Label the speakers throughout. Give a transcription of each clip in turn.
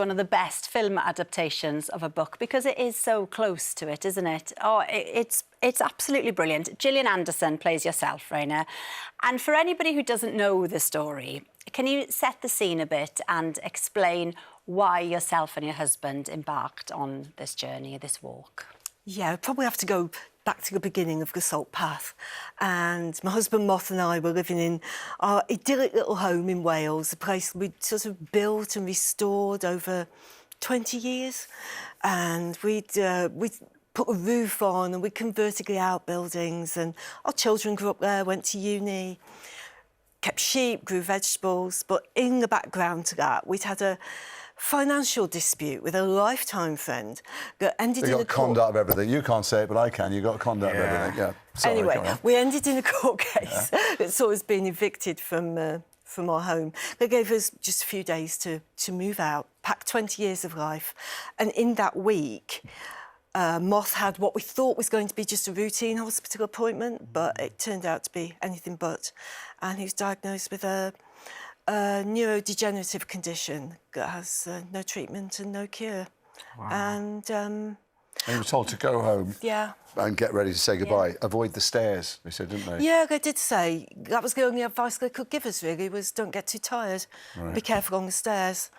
Speaker 1: One of the best film adaptations of a book because it is so close to it, isn't it? Oh, it's absolutely brilliant. Gillian Anderson plays yourself, Raynor. And for anybody who doesn't know the story, can you set the scene a bit and explain why yourself and your husband embarked on this journey, this walk?
Speaker 2: Yeah, I'd probably have to go back to the beginning of the Salt Path. And my husband Moth and I were living in our idyllic little home in Wales, a place we'd sort of built and restored over 20 years. And we'd put a roof on and we converted the outbuildings, and our children grew up there, went to uni, kept sheep, grew vegetables. But in the background to that, we'd had a financial dispute with a lifetime friend that ended in a court...
Speaker 3: You got conned out of everything. You can't say it, but I can. You got conned out of everything, yeah. Sorry,
Speaker 2: anyway, we ended in a court case that saw us being evicted from our home. They gave us just a few days to move out, pack 20 years of life. And in that week, Moth had what we thought was going to be just a routine hospital appointment, but it turned out to be anything but. And he was diagnosed with a neurodegenerative condition that has no treatment and no cure.
Speaker 3: Wow.
Speaker 2: And
Speaker 3: you were told to go home and get ready to say goodbye. Yeah. Avoid the stairs, they said, didn't they? Yeah,
Speaker 2: they did say. That was the only advice they could give us, really, was don't get too tired. Right. Be careful on the stairs.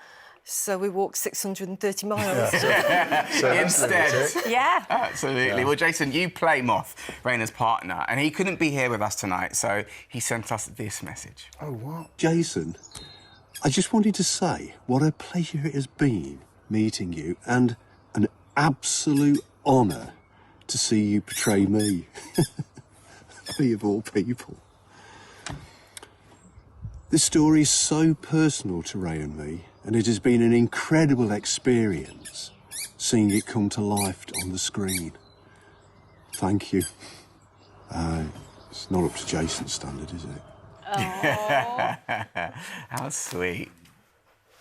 Speaker 2: So we walked 630 miles.
Speaker 4: Instead.
Speaker 1: Yeah.
Speaker 4: Absolutely. Yeah. Well, Jason, you play Moth, Raynor's partner, and he couldn't be here with us tonight, so he sent us this message.
Speaker 3: Oh, what?
Speaker 5: Jason, I just wanted to say what a pleasure it has been meeting you, and an absolute honour to see you portray me. Me of all people. This story is so personal to Ray and me, and it has been an incredible experience seeing it come to life on the screen. Thank you. It's not up to Jason's standard, is it?
Speaker 1: Oh.
Speaker 4: How sweet.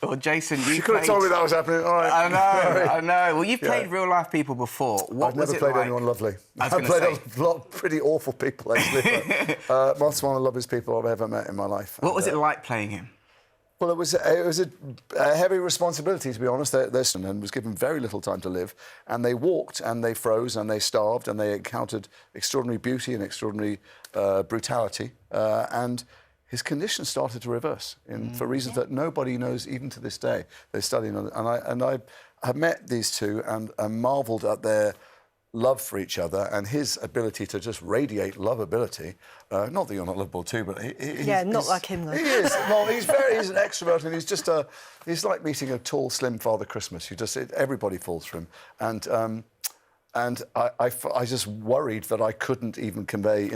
Speaker 4: Well, Jason, you
Speaker 3: could have told me that was happening. All right.
Speaker 4: I know. Well, you've played real-life people before.
Speaker 3: I've never played anyone lovely. I've played a lot of pretty awful people, actually. But, Moth's one of the loveliest people I've ever met in my life.
Speaker 4: What was it like playing him?
Speaker 3: Well, it was a heavy responsibility, to be honest. They was given very little time to live, and they walked, and they froze, and they starved, and they encountered extraordinary beauty and extraordinary brutality, and his condition started to reverse for reasons that nobody knows, even to this day. They're studying, and I have met these two and marvelled at their love for each other and his ability to just radiate lovability. Not that you're not lovable too, but
Speaker 2: not like him though.
Speaker 3: He is. Well, he's an extrovert, and he's like meeting a tall, slim Father Christmas. Everybody falls for him, and I just worried that I couldn't even convey,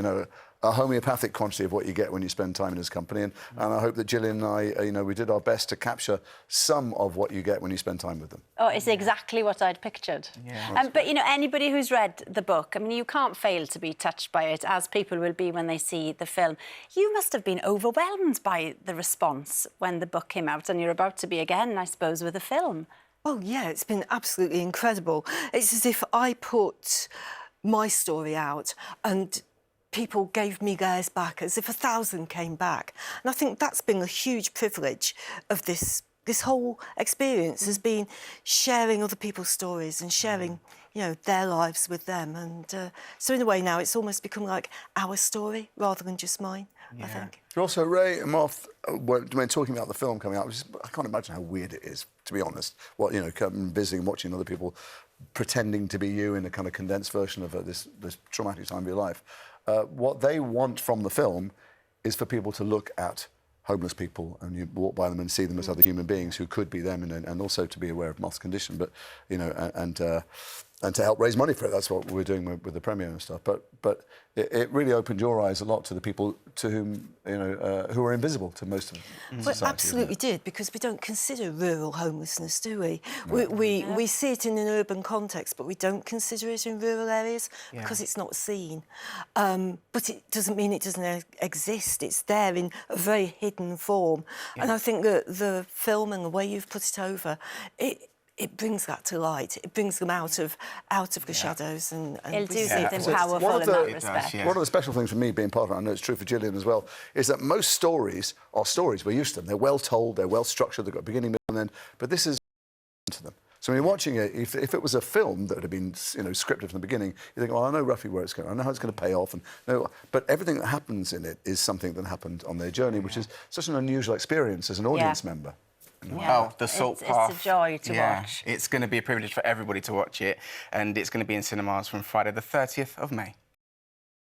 Speaker 3: a homeopathic quantity of what you get when you spend time in his company, and I hope that Gillian and I, we did our best to capture some of what you get when you spend time with them.
Speaker 1: Oh, it's exactly what I'd pictured. Yeah. But, anybody who's read the book, I mean, you can't fail to be touched by it, as people will be when they see the film. You must have been overwhelmed by the response when the book came out, and you're about to be again, I suppose, with a film.
Speaker 2: Oh, yeah, it's been absolutely incredible. It's as if I put my story out and people gave me theirs back, as if 1,000 came back. And I think that's been a huge privilege of this whole experience, has been sharing other people's stories and sharing, their lives with them. And so in a way now it's almost become like our story rather than just mine, I think.
Speaker 3: Also, Ray and Moth, when talking about the film coming out, I can't imagine how weird it is, to be honest. Coming, visiting and watching other people pretending to be you in a kind of condensed version of this traumatic time of your life. What they want from the film is for people to look at homeless people and you walk by them and see them as other human beings who could be them, and also to be aware of Moth's condition, but and to help raise money for it. That's what we're doing with the premiere and stuff. But it really opened your eyes a lot to the people to whom who are invisible to most of society.
Speaker 2: Well, absolutely did, because we don't consider rural homelessness, do we? No. We see it in an urban context, but we don't consider it in rural areas because it's not seen. But it doesn't mean it doesn't exist. It's there in a very hidden form, and I think that the film and the way you've put it over, it brings that to light. It brings them out of the shadows, and
Speaker 1: it'll do something powerful in that respect.
Speaker 3: One of the special things for me being part of it, I know it's true for Gillian as well, is that most stories are stories. We're used to them. They're well told, they're well structured, they've got a beginning, middle, and end. But this is to them. So when you're watching it, if it was a film that had been, scripted from the beginning, you think, well, I know roughly where it's going, I know how it's going to pay off, but everything that happens in it is something that happened on their journey, which is such an unusual experience as an audience member.
Speaker 4: Oh, the Salt Path.
Speaker 1: It's a joy to watch.
Speaker 4: It's going to be a privilege for everybody to watch it, and it's going to be in cinemas from Friday the 30th of May.